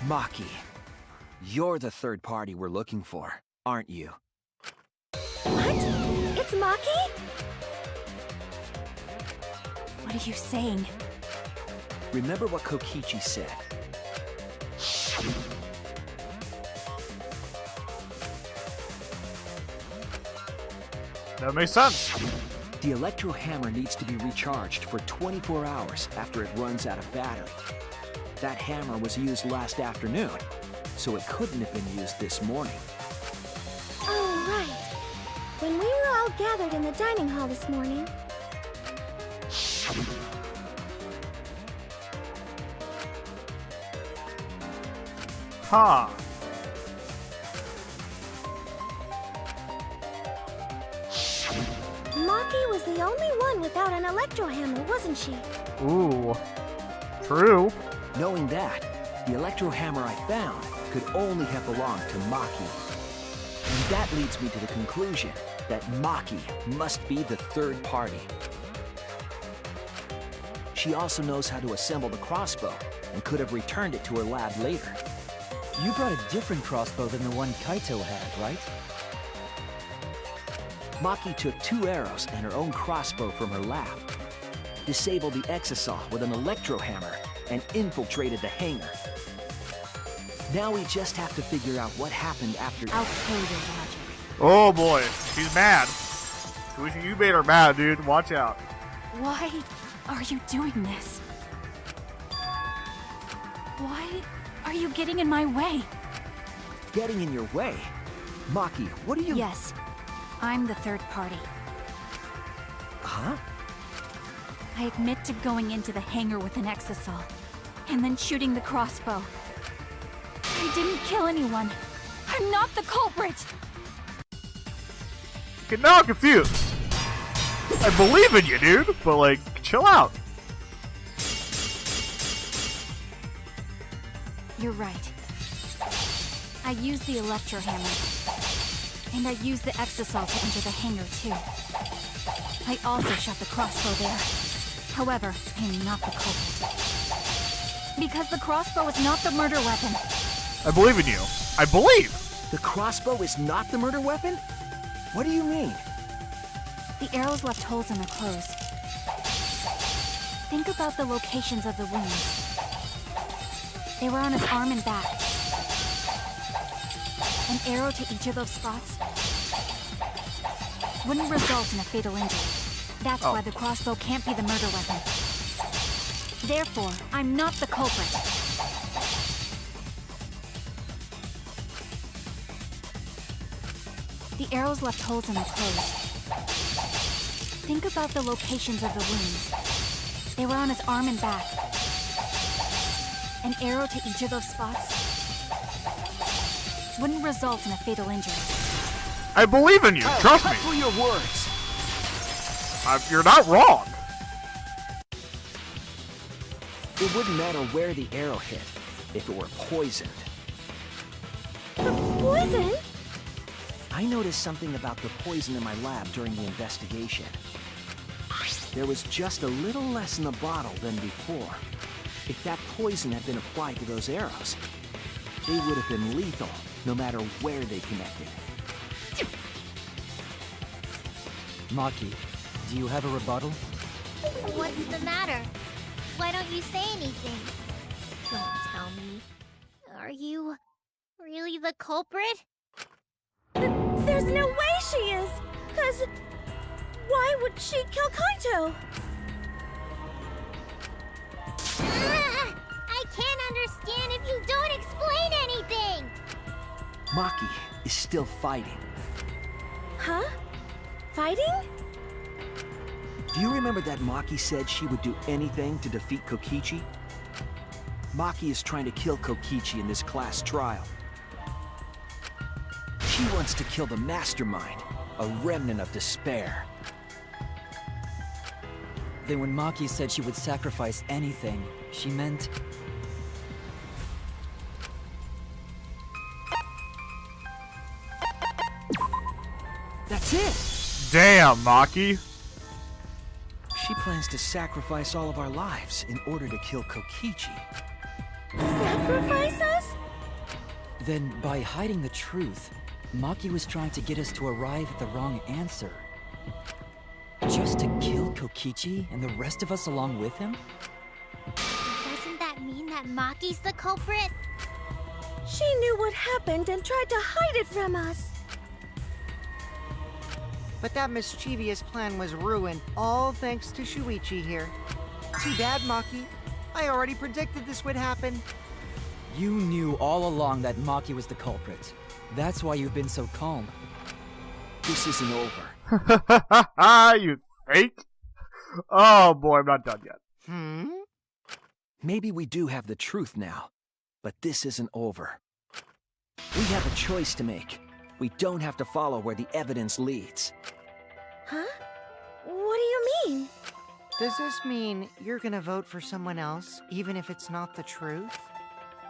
Maki, you're the third party we're looking for, aren't you? What? It's Maki? What are you saying? Remember what Kokichi said. That makes sense. The electro hammer needs to be recharged for 24 hours after it runs out of battery. That hammer was used last afternoon, so it couldn't have been used this morning. Oh, right. When we were all gathered in the dining hall this morning. Huh. Maki was the only one without an electro hammer, wasn't she? Ooh. True. Knowing that, the electro hammer I found could only have belonged to Maki. And that leads me to the conclusion that Maki must be the third party. She also knows how to assemble the crossbow and could have returned it to her lab later. You brought a different crossbow than the one Kaito had, right? Maki took 2 arrows and her own crossbow from her lab, disabled the exisal with an electro hammer, and infiltrated the hangar. Now we just have to figure out what happened after— I'll kill your logic. Oh boy, she's mad. You made her mad, dude. Watch out. Why are you doing this? Why are you getting in my way? Getting in your way? Maki, what are you— Yes, I'm the third party. Huh? I admit to going into the hangar with an exisal, and then shooting the crossbow. I didn't kill anyone. I'm not the culprit! Okay, now I'm confused. I believe in you, dude, but like, chill out. You're right. I used the electro hammer. And I used the exisal to enter the hangar, too. I also shot the crossbow there. However, I am not the culprit. Because the crossbow is not the murder weapon. I believe in you. I believe! The crossbow is not the murder weapon? What do you mean? The arrows left holes in the clothes. Think about the locations of the wounds. They were on his arm and back. An arrow to each of those spots wouldn't result in a fatal injury. That's why the crossbow can't be the murder weapon. Therefore, I'm not the culprit. The arrows left holes in the clothes. Think about the locations of the wounds. They were on his arm and back. An arrow to each of those spots wouldn't result in a fatal injury. I believe in you. Trust me. For your words. You're not wrong. It wouldn't matter where the arrow hit if it were poisoned. Poison? I noticed something about the poison in my lab during the investigation. There was just a little less in the bottle than before. If that poison had been applied to those arrows, they would have been lethal, no matter where they connected. Maki, do you have a rebuttal? What's the matter? Why don't you say anything? Don't tell me. Are you really the culprit? There's no way she is! 'Cause why would she kill Kaito? I can't understand if you don't explain anything! Maki is still fighting. Huh? Fighting? Do you remember that Maki said she would do anything to defeat Kokichi? Maki is trying to kill Kokichi in this class trial. She wants to kill the mastermind, a remnant of despair. Then when Maki said she would sacrifice anything, she meant... That's it! Damn, Maki. She plans to sacrifice all of our lives in order to kill Kokichi. Sacrifice us? Then, by hiding the truth, Maki was trying to get us to arrive at the wrong answer. Just to kill Kokichi and the rest of us along with him? Doesn't that mean that Maki's the culprit? She knew what happened and tried to hide it from us. But that mischievous plan was ruined, all thanks to Shuichi here. Too bad, Maki. I already predicted this would happen. You knew all along that Maki was the culprit. That's why you've been so calm. This isn't over. You fake? Oh boy, I'm not done yet. Maybe we do have the truth now, but this isn't over. We have a choice to make. We don't have to follow where the evidence leads. Huh? What do you mean? Does this mean you're gonna vote for someone else, even if it's not the truth?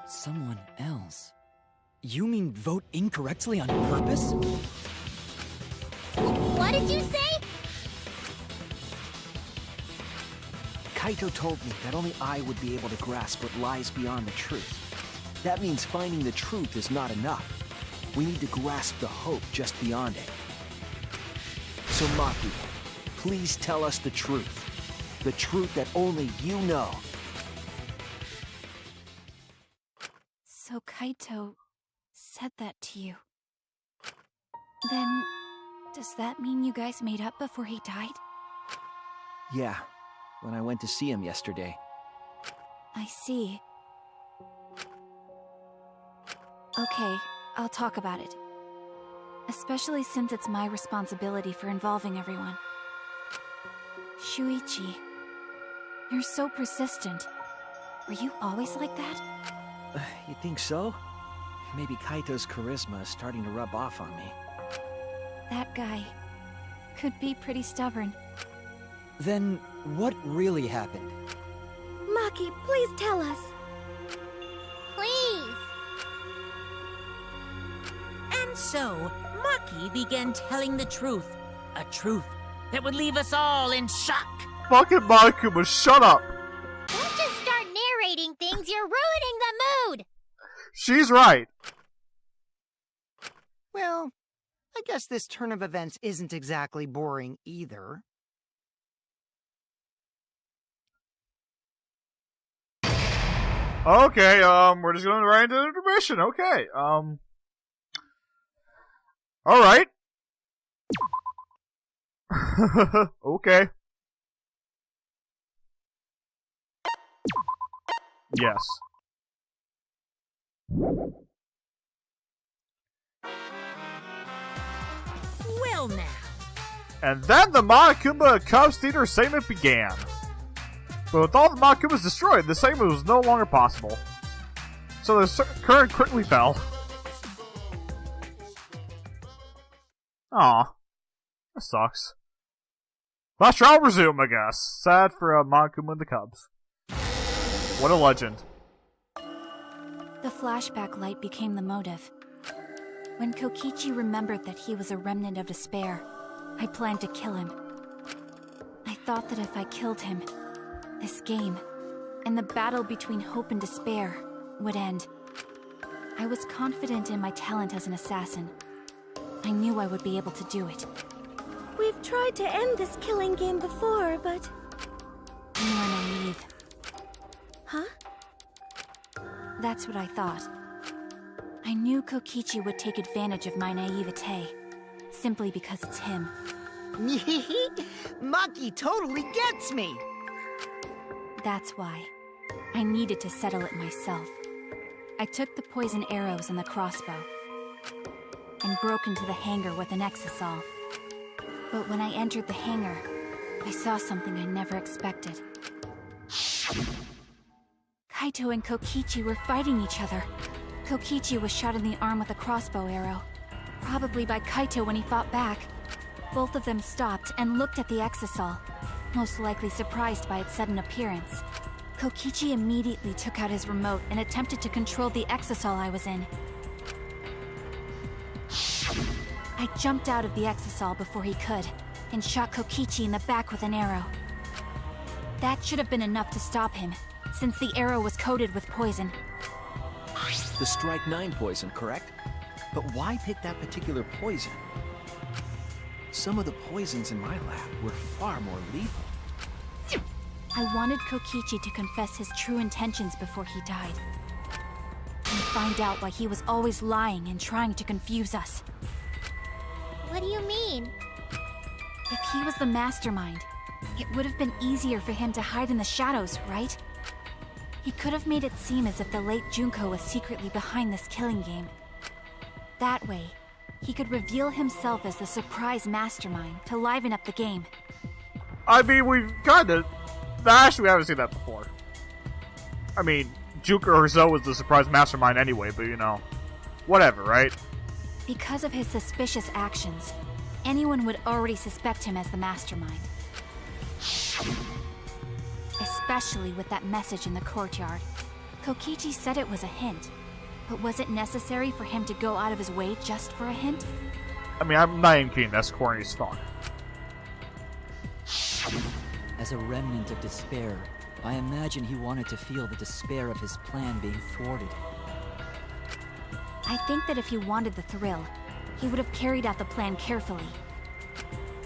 Someone else? You mean vote incorrectly on purpose? What did you say? Kaito told me that only I would be able to grasp what lies beyond the truth. That means finding the truth is not enough. We need to grasp the hope just beyond it. So Maki, please tell us the truth. The truth that only you know. So Kaito said that to you. Then, does that mean you guys made up before he died? Yeah, when I went to see him yesterday. I see. Okay, I'll talk about it. Especially since it's my responsibility for involving everyone. Shuichi, you're so persistent. Were you always like that? You think so? Maybe Kaito's charisma is starting to rub off on me. That guy could be pretty stubborn. Then, what really happened? Maki, please tell us. Please. And so, Maki began telling the truth. A truth that would leave us all in shock. Fucking Monokuma, shut up! Don't just start narrating things, you're ruining the mood! She's right. Well, I guess this turn of events isn't exactly boring either. Okay, we're just going right into the intermission. Okay, alright. Okay. Yes. Well now. And then the Monokuma Cubs Theater segment began. But with all the Monokumas destroyed, the segment was no longer possible. So the current quickly fell. Aw. That sucks. Last trial resume, I guess. Sad for Monokuma and the Cubs. What a legend. The flashback light became the motive. When Kokichi remembered that he was a remnant of despair, I planned to kill him. I thought that if I killed him, this game, and the battle between hope and despair, would end. I was confident in my talent as an assassin. I knew I would be able to do it. We've tried to end this killing game before, but... You were naive. Huh? That's what I thought. I knew Kokichi would take advantage of my naivete, simply because it's him. Maki totally gets me! That's why. I needed to settle it myself. I took the poison arrows and the crossbow, and broke into the hangar with an exisal. But when I entered the hangar, I saw something I never expected. Kaito and Kokichi were fighting each other. Kokichi was shot in the arm with a crossbow arrow, probably by Kaito when he fought back. Both of them stopped and looked at the exisal, most likely surprised by its sudden appearance. Kokichi immediately took out his remote and attempted to control the exisal I was in. I jumped out of the exisal before he could, and shot Kokichi in the back with an arrow. That should have been enough to stop him, since the arrow was coated with poison. The Strike 9 poison, correct? But why pick that particular poison? Some of the poisons in my lab were far more lethal. I wanted Kokichi to confess his true intentions before he died. And find out why he was always lying and trying to confuse us. What do you mean? If he was the mastermind, it would have been easier for him to hide in the shadows, right? He could have made it seem as if the late Junko was secretly behind this killing game. That way, he could reveal himself as the surprise mastermind to liven up the game. I mean, we've kinda... Actually, we haven't seen that before. I mean, Junko Herzo was the surprise mastermind anyway, but you know... Whatever, right? Because of his suspicious actions, anyone would already suspect him as the mastermind. Especially with that message in the courtyard. Kokichi said it was a hint, but was it necessary for him to go out of his way just for a hint? I mean, I'm not even kidding, that's corny as fuck. As a remnant of despair, I imagine he wanted to feel the despair of his plan being thwarted. I think that if he wanted the thrill, he would have carried out the plan carefully.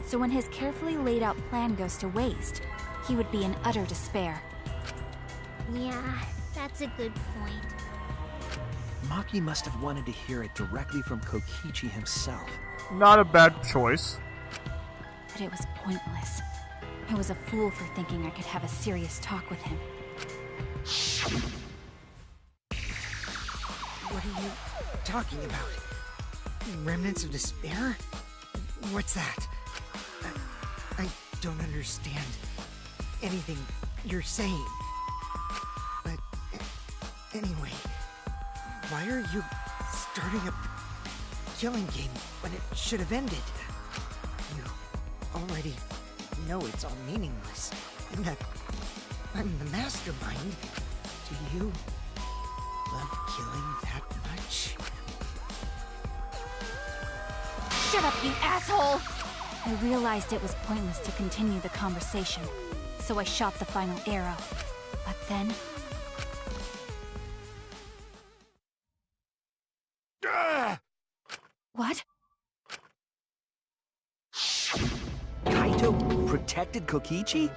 So when his carefully laid out plan goes to waste, he would be in utter despair. Yeah, that's a good point. Maki must have wanted to hear it directly from Kokichi himself. Not a bad choice. But it was pointless. I was a fool for thinking I could have a serious talk with him. What are you talking about? Remnants of despair? What's that? I don't understand anything you're saying. But anyway, why are you starting a killing game when it should have ended? You already know it's all meaningless, and that I'm the mastermind. Do you love killing that much? Shut up, you asshole! I realized it was pointless to continue the conversation, so I shot the final arrow. But then... What? Kaito protected Kokichi?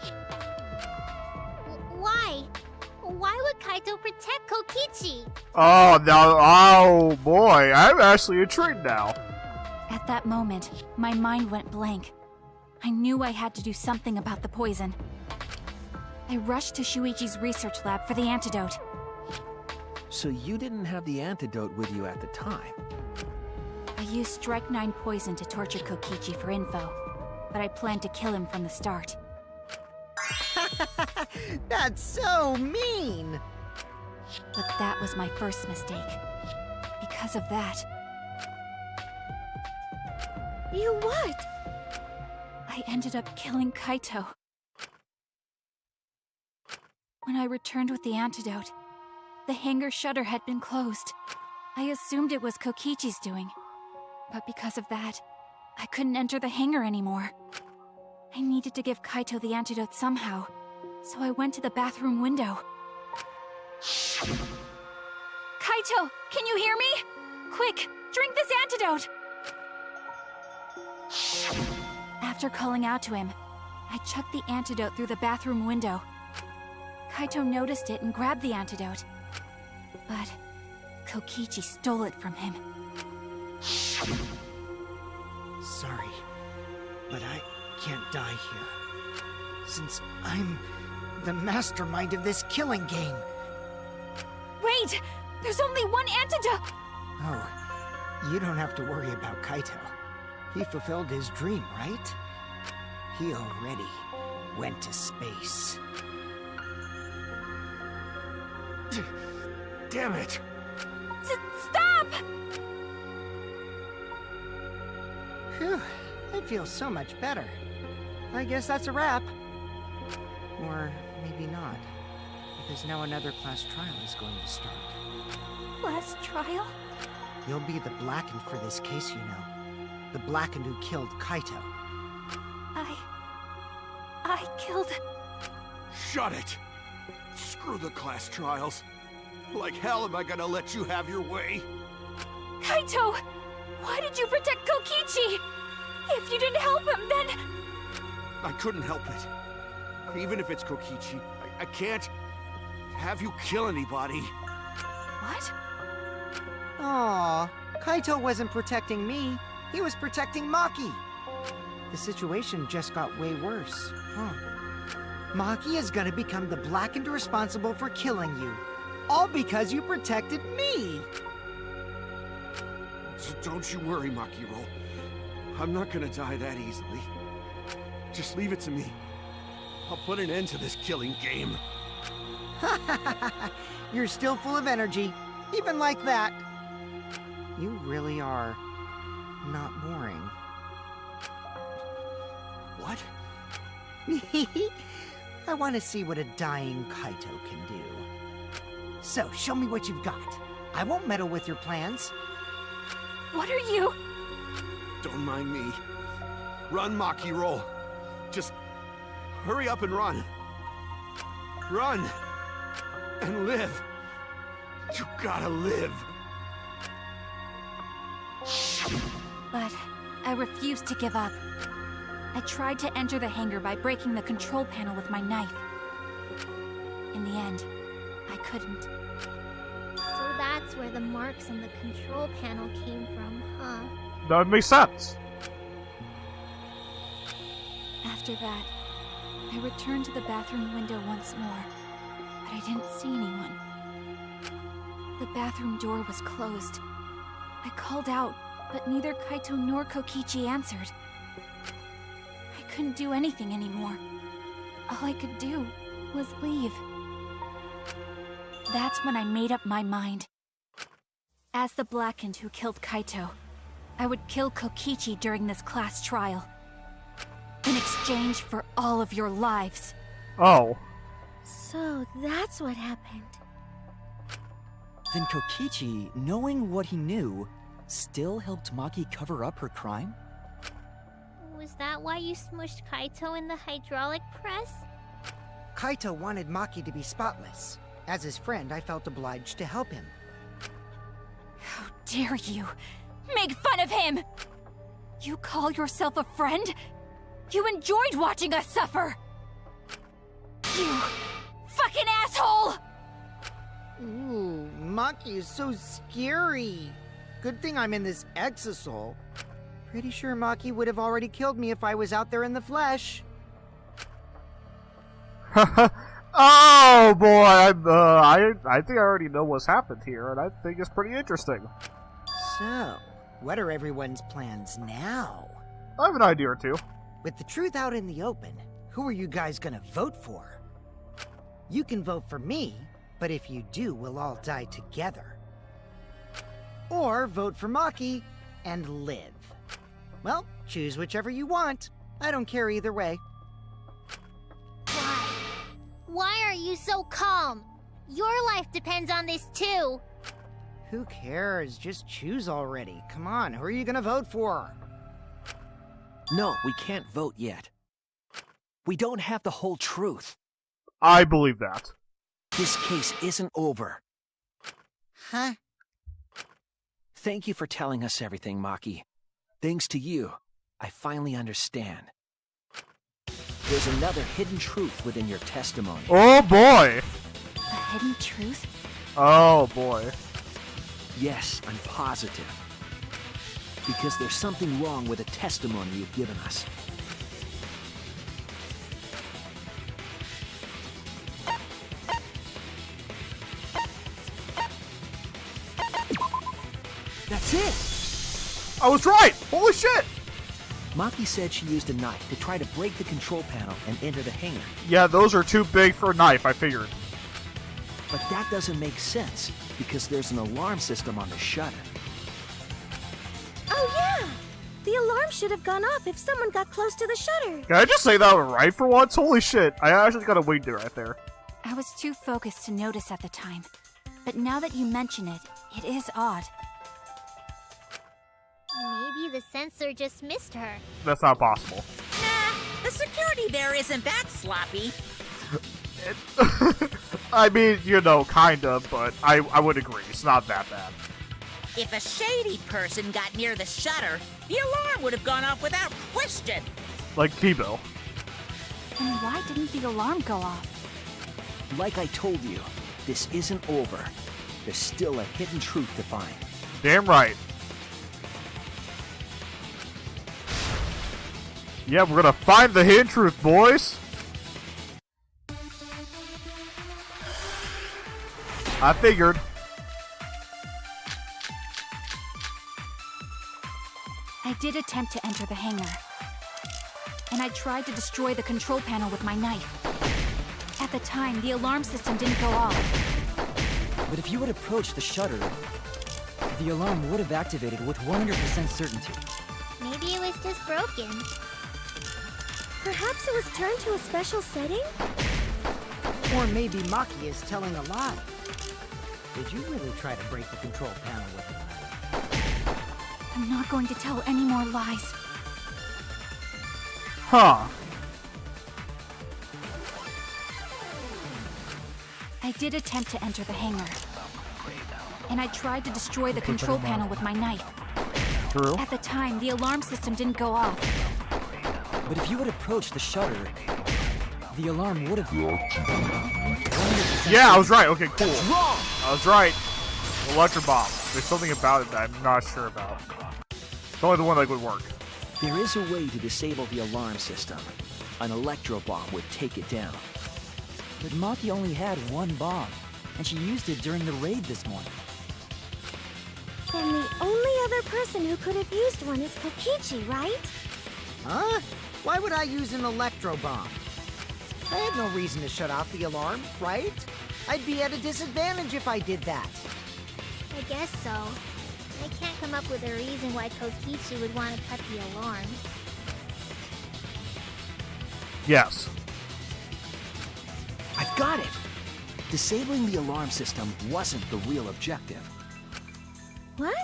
Why? Why would Kaito protect Kokichi? Oh, now, oh boy, I'm actually intrigued now. At that moment, my mind went blank. I knew I had to do something about the poison. I rushed to Shuichi's research lab for the antidote. So you didn't have the antidote with you at the time? I used Strike 9 poison to torture Kokichi for info, but I planned to kill him from the start. That's so mean! But that was my first mistake. Because of that, You what? I ended up killing Kaito. When I returned with the antidote, the hangar shutter had been closed. I assumed it was Kokichi's doing, but because of that, I couldn't enter the hangar anymore. I needed to give Kaito the antidote somehow, so I went to the bathroom window. Kaito, can you hear me? Quick, drink this antidote! After calling out to him, I chucked the antidote through the bathroom window. Kaito noticed it and grabbed the antidote. But Kokichi stole it from him. Sorry, but I can't die here. Since I'm the mastermind of this killing game. Wait! There's only one antidote! Oh, you don't have to worry about Kaito. He fulfilled his dream, right? He already went to space. Damn it! Stop! Phew, I feel so much better. I guess that's a wrap. Or maybe not. Because now another class trial is going to start. Last trial? You'll be the Blackened for this case, you know. The Blackened who killed Kaito. I killed... Shut it! Screw the class trials. Like hell am I gonna let you have your way? Kaito! Why did you protect Kokichi? If you didn't help him, then... I couldn't help it. Even if it's Kokichi, I can't have you kill anybody. What? Aw, Kaito wasn't protecting me. He was protecting Maki. The situation just got way worse. Maki is gonna become the blackened responsible for killing you. All because you protected me! Don't you worry, Makiro. I'm not gonna die that easily. Just leave it to me. I'll put an end to this killing game. You're still full of energy, even like that. You really are not boring. What? I want to see what a dying Kaito can do. So, show me what you've got. I won't meddle with your plans. What are you? Don't mind me. Run, Makiro. Just hurry up and run. Run and live. You gotta live. But I refused to give up. I tried to enter the hangar by breaking the control panel with my knife. In the end, I couldn't. So that's where the marks on the control panel came from, huh? That would make sense. After that, I returned to the bathroom window once more, but I didn't see anyone. The bathroom door was closed. I called out, but neither Kaito nor Kokichi answered. I couldn't do anything anymore. All I could do was leave. That's when I made up my mind. As the Blackened who killed Kaito, I would kill Kokichi during this class trial. In exchange for all of your lives. Oh. So that's what happened. Then Kokichi, knowing what he knew, still helped Maki cover up her crime? Was that why you smushed Kaito in the hydraulic press? Kaito wanted Maki to be spotless. As his friend, I felt obliged to help him. How dare you make fun of him! You call yourself a friend? You enjoyed watching us suffer! You fucking asshole! Ooh, Maki is so scary. Good thing I'm in this exosol. Pretty sure Maki would have already killed me if I was out there in the flesh. Oh boy, I think I already know what's happened here, and I think it's pretty interesting. So, what are everyone's plans now? I have an idea or two. With the truth out in the open, who are you guys gonna vote for? You can vote for me, but if you do, we'll all die together. Or vote for Maki and live. Well, choose whichever you want. I don't care either way. Why? Why are you so calm? Your life depends on this too. Who cares? Just choose already. Come on, who are you gonna vote for? No, we can't vote yet. We don't have the whole truth. I believe that. This case isn't over. Huh? Thank you for telling us everything, Maki. Thanks to you, I finally understand. There's another hidden truth within your testimony. Oh boy! A hidden truth? Oh boy. Yes, I'm positive. Because there's something wrong with the testimony you've given us. That's it! I was right! Holy shit! Maki said she used a knife to try to break the control panel and enter the hangar. Yeah, those are too big for a knife, I figured. But that doesn't make sense, because there's an alarm system on the shutter. Oh yeah! The alarm should have gone off if someone got close to the shutter. Can I just say that was right for once? Holy shit, I actually got a wing there right there. I was too focused to notice at the time. But now that you mention it, it is odd. Maybe the sensor just missed her. That's not possible. Nah, the security there isn't that sloppy. I mean, you know, kind of, but I would agree. It's not that bad. If a shady person got near the shutter, the alarm would have gone off without question. Like Kibo. Then why didn't the alarm go off? Like I told you, this isn't over. There's still a hidden truth to find. Damn right. Yeah, we're gonna find the hidden truth, boys. I figured. I did attempt to enter the hangar. And I tried to destroy the control panel with my knife. At the time, the alarm system didn't go off. But if you had approached the shutter, the alarm would have activated with 100% certainty. Maybe it was just broken. Perhaps it was turned to a special setting? Or maybe Maki is telling a lie. Did you really try to break the control panel with a knife? I'm not going to tell any more lies. Huh. I did attempt to enter the hangar. And I tried to destroy the control panel with my knife. True. At the time, the alarm system didn't go off. But if you had approached the shutter, the alarm would have... Yeah, I was right. Okay, cool. I was right. Electro bomb. There's something about it that I'm not sure about. It's only the one that would work. There is a way to disable the alarm system. An electro bomb would take it down. But Maki only had one bomb, and she used it during the raid this morning. Then the only other person who could have used one is Kokichi, right? Huh? Why would I use an electro bomb? I had no reason to shut off the alarm, right? I'd be at a disadvantage if I did that. I guess so. I can't come up with a reason why Kokichi would want to cut the alarm. Yes. I've got it! Disabling the alarm system wasn't the real objective. What?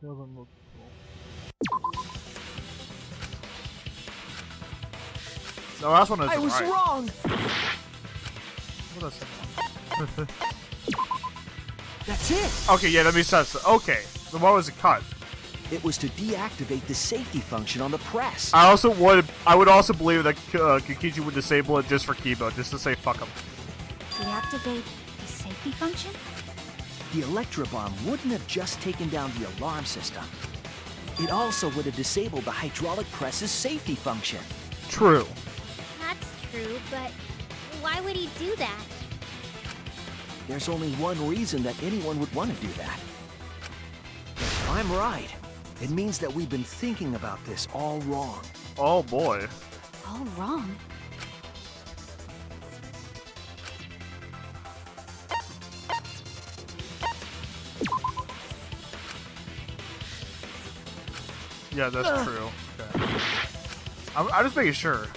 Doesn't look cool. No, last one is I was right. wrong! What is that? That's it! Okay, yeah, that makes sense. Okay, then why was it cut? It was to deactivate the safety function on the press. I would also believe that Kokichi would disable it just for Kibo, just to say fuck him. Deactivate the safety function? The electro bomb wouldn't have just taken down the alarm system. It also would have disabled the hydraulic press's safety function. True. That's true, but why would he do that? There's only one reason that anyone would want to do that. If I'm right, it means that we've been thinking about this all wrong. Oh boy. All wrong. Yeah, that's true. Okay. I'm just making sure.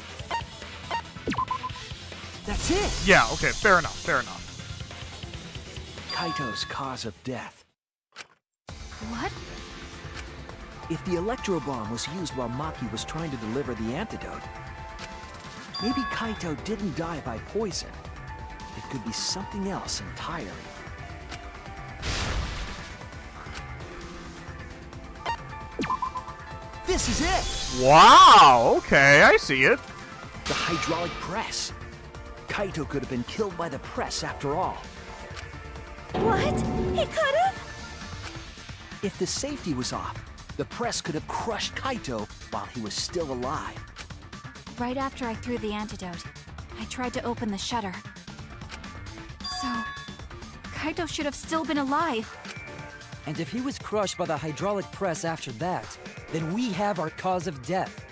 That's it! Yeah, okay, fair enough, fair enough. Kaito's cause of death. What? If the electro bomb was used while Maki was trying to deliver the antidote, maybe Kaito didn't die by poison. It could be something else entirely. This is it! Wow, okay, I see it. The hydraulic press. Kaito could have been killed by the press after all. What? He could have? If the safety was off, the press could have crushed Kaito while he was still alive. Right after I threw the antidote, I tried to open the shutter. So, Kaito should have still been alive. And if he was crushed by the hydraulic press after that, then we have our cause of death.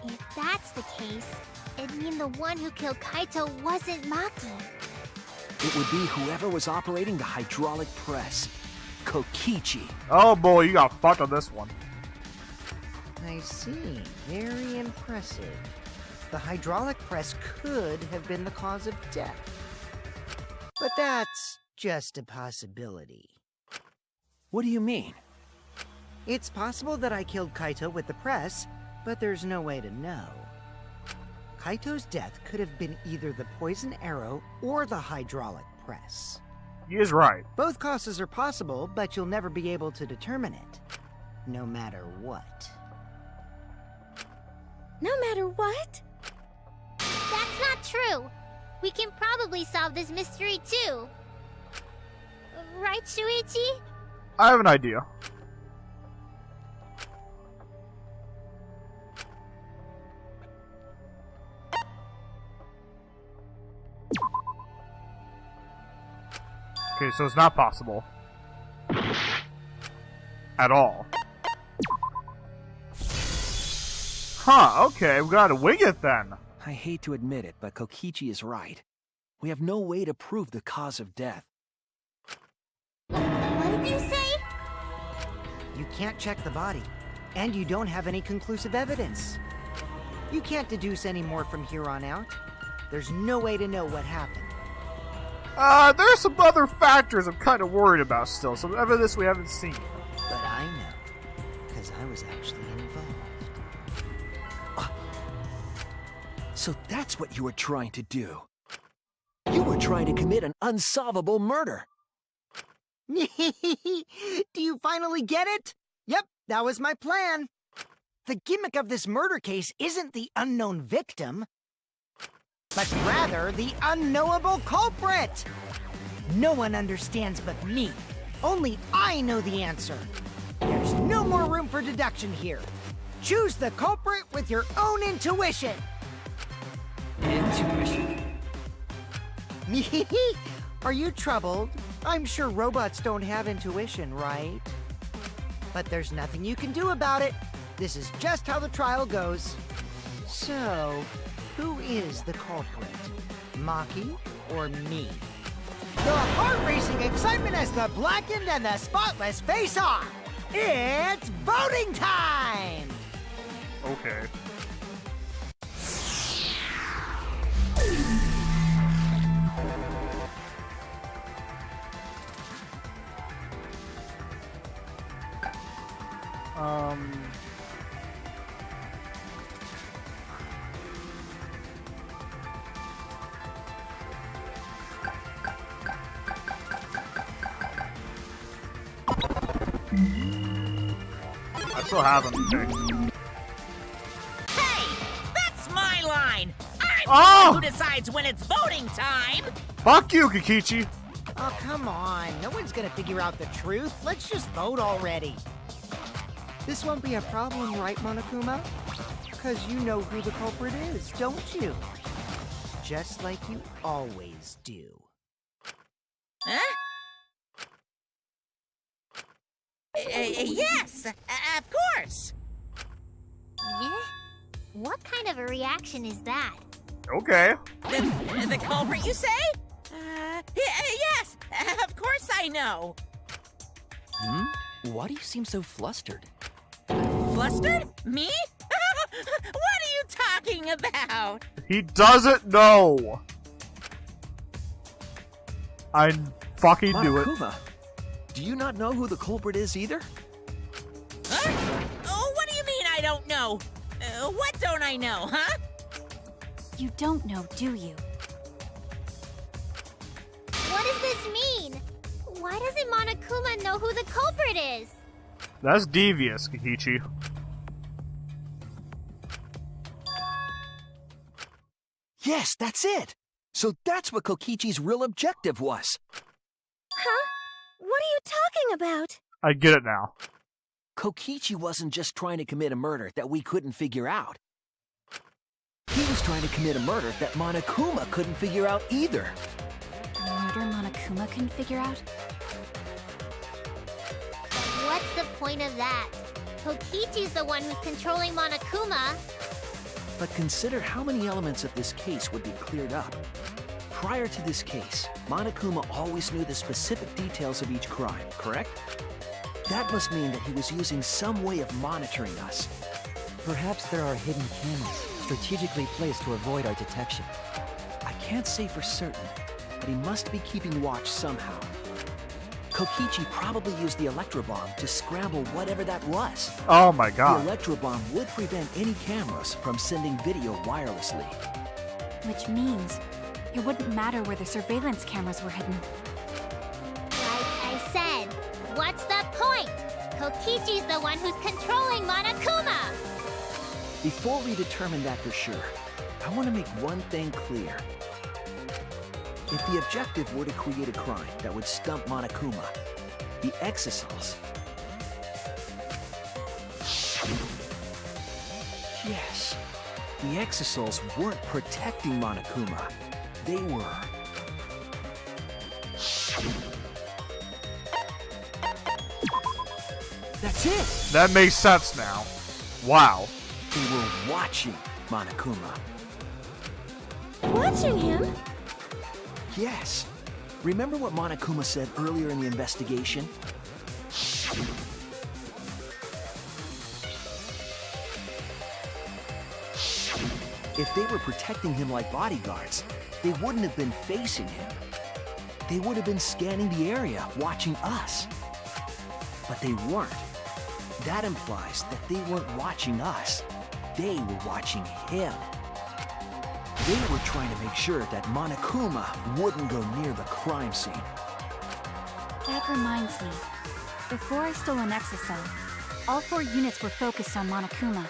If that's the case, it'd mean the one who killed Kaito wasn't Maki. It would be whoever was operating the hydraulic press. Kokichi. Oh boy, you got fucked on this one. I see. Very impressive. The hydraulic press could have been the cause of death. But that's just a possibility. What do you mean? It's possible that I killed Kaito with the press, but there's no way to know. Kaito's death could have been either the poison arrow or the hydraulic press. He is right. Both causes are possible, but you'll never be able to determine it. No matter what. No matter what? That's not true. We can probably solve this mystery too. Right, Shuichi? I have an idea. Okay, so it's not possible. At all. Huh, okay, we gotta wing it then. I hate to admit it, but Kokichi is right. We have no way to prove the cause of death. What did you say? You can't check the body, and you don't have any conclusive evidence. You can't deduce any more from here on out. There's no way to know what happened. There's some other factors I'm kind of worried about still, some evidence we haven't seen. But I know, because I was actually involved. So that's what you were trying to do. You were trying to commit an unsolvable murder. Do you finally get it? Yep, that was my plan. The gimmick of this murder case isn't the unknown victim, but rather the unknowable culprit. No one understands but me. Only I know the answer. There's no more room for deduction here. Choose the culprit with your own intuition. Intuition? Are you troubled? I'm sure robots don't have intuition, right? But there's nothing you can do about it. This is just how the trial goes. So, who is the culprit? Maki or me? The heart-racing excitement as the blackened and the spotless face off. It's voting time! Okay. I still have him. Okay. Hey, that's my line. I'm the Oh! one who decides when it's voting time. Fuck you, Kokichi! Oh, come on. No one's gonna figure out the truth. Let's just vote already. This won't be a problem, right, Monokuma? Because you know who the culprit is, don't you? Just like you always do. Huh? Yes, of course. Yeah? What kind of a reaction is that? Okay. The culprit, you say? Yes, of course I know. Why do you seem so flustered? Flustered? Me? What are you talking about? He doesn't know! I fucking knew it. Monokuma, do you not know who the culprit is either? Huh? Oh, what do you mean I don't know? What don't I know, huh? You don't know, do you? What does this mean? Why doesn't Monokuma know who the culprit is? That's devious, Kokichi. Yes, that's it! So that's what Kokichi's real objective was. Huh? What are you talking about? I get it now. Kokichi wasn't just trying to commit a murder that we couldn't figure out. He was trying to commit a murder that Monokuma couldn't figure out either. A murder Monokuma couldn't figure out? What's the point of that? Kokichi's the one who's controlling Monokuma. But consider how many elements of this case would be cleared up. Prior to this case, Monokuma always knew the specific details of each crime, correct? That must mean that he was using some way of monitoring us. Perhaps there are hidden cameras strategically placed to avoid our detection. I can't say for certain, but he must be keeping watch somehow. Kokichi probably used the electro bomb to scramble whatever that was. Oh my The god. electro bomb would prevent any cameras from sending video wirelessly. Which means it wouldn't matter where the surveillance cameras were hidden. Like I said, what's the point? Kokichi's the one who's controlling Monokuma! Before we determine that for sure, I want to make one thing clear. If the objective were to create a crime that would stump Monokuma, the exosols... Yes, the exosols weren't protecting Monokuma. They were... That's it! That makes sense now. Wow. They were watching Monokuma. Watching him? Yes. Remember what Monokuma said earlier in the investigation? If they were protecting him like bodyguards, they wouldn't have been facing him. They would have been scanning the area, watching us. But they weren't. That implies that they weren't watching us. They were watching him. They were trying to make sure that Monokuma wouldn't go near the crime scene. That reminds me. Before I stole an exocell, all 4 units were focused on Monokuma.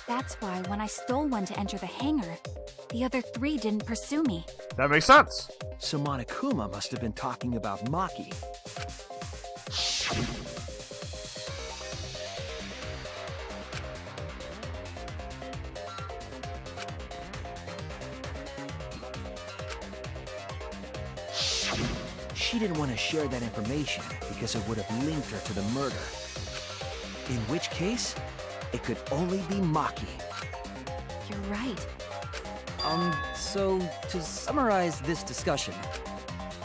That's why when I stole one to enter the hangar, the other 3 didn't pursue me. That makes sense. So Monokuma must have been talking about Maki. She didn't want to share that information because it would have linked her to the murder. In which case, it could only be Maki. You're right. So to summarize this discussion,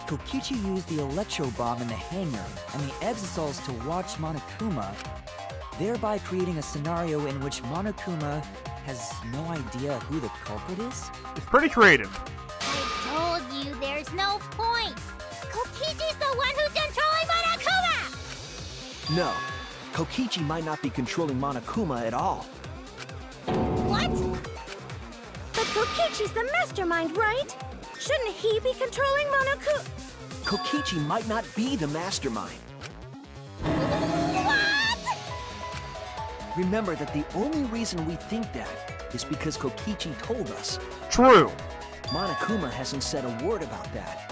Kokichi used the electro bomb in the hangar and the exosols to watch Monokuma, thereby creating a scenario in which Monokuma has no idea who the culprit is? It's pretty creative. I told you there's no point! Kokichi's the one who's controlling Monokuma! No, Kokichi might not be controlling Monokuma at all. What? But Kokichi's the mastermind, right? Shouldn't he be controlling Monokuma? Kokichi might not be the mastermind. What? Remember that the only reason we think that is because Kokichi told us. True. Monokuma hasn't said a word about that.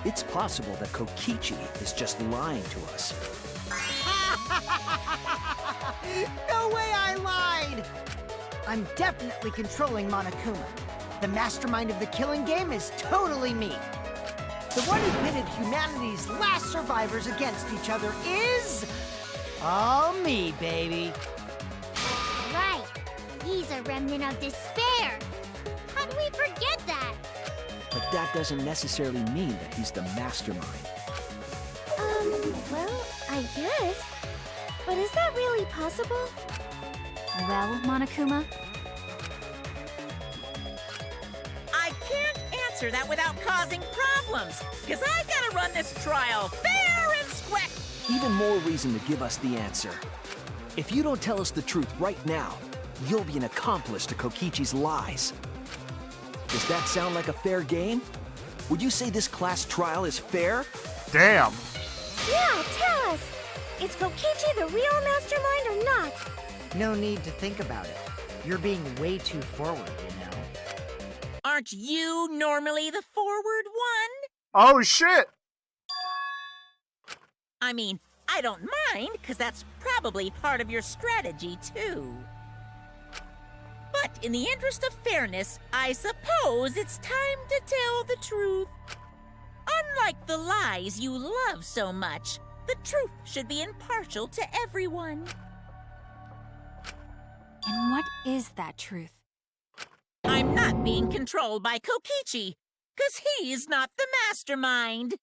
It's possible that Kokichi is just lying to us. No way I lied! I'm definitely controlling Monokuma. The mastermind of the killing game is totally me. The one who pitted humanity's last survivors against each other is... all me, baby. Right. He's a remnant of despair. How'd we forget that? But that doesn't necessarily mean that he's the mastermind. Well, I guess. But is that really possible? Well, Monokuma, I can't answer that without causing problems, because I gotta run this trial fair and square. Even more reason to give us the answer. If you don't tell us the truth right now, you'll be an accomplice to Kokichi's lies. Does that sound like a fair game? Would you say this class trial is fair? Damn. Yeah, tell us! Is Kokichi the real mastermind or not? No need to think about it. You're being way too forward, you know. Aren't you normally the forward one? Oh shit. I mean, I don't mind, because that's probably part of your strategy, too. But in the interest of fairness, I suppose it's time to tell the truth. Unlike the lies you love so much, the truth should be impartial to everyone. and what is that truth? I'm not being controlled by Kokichi, because he's not the mastermind.